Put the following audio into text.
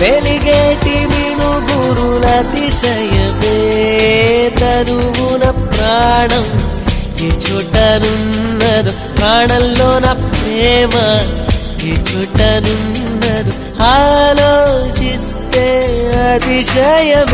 వెలిగేటి మినుగురుల అతిశయమే తనువున ప్రాణం ఈ చోటనున్నదు ప్రాణంలో నా ప్రేమ ఈ చోటనున్నదు ఆలోచిస్తే అతిశయమే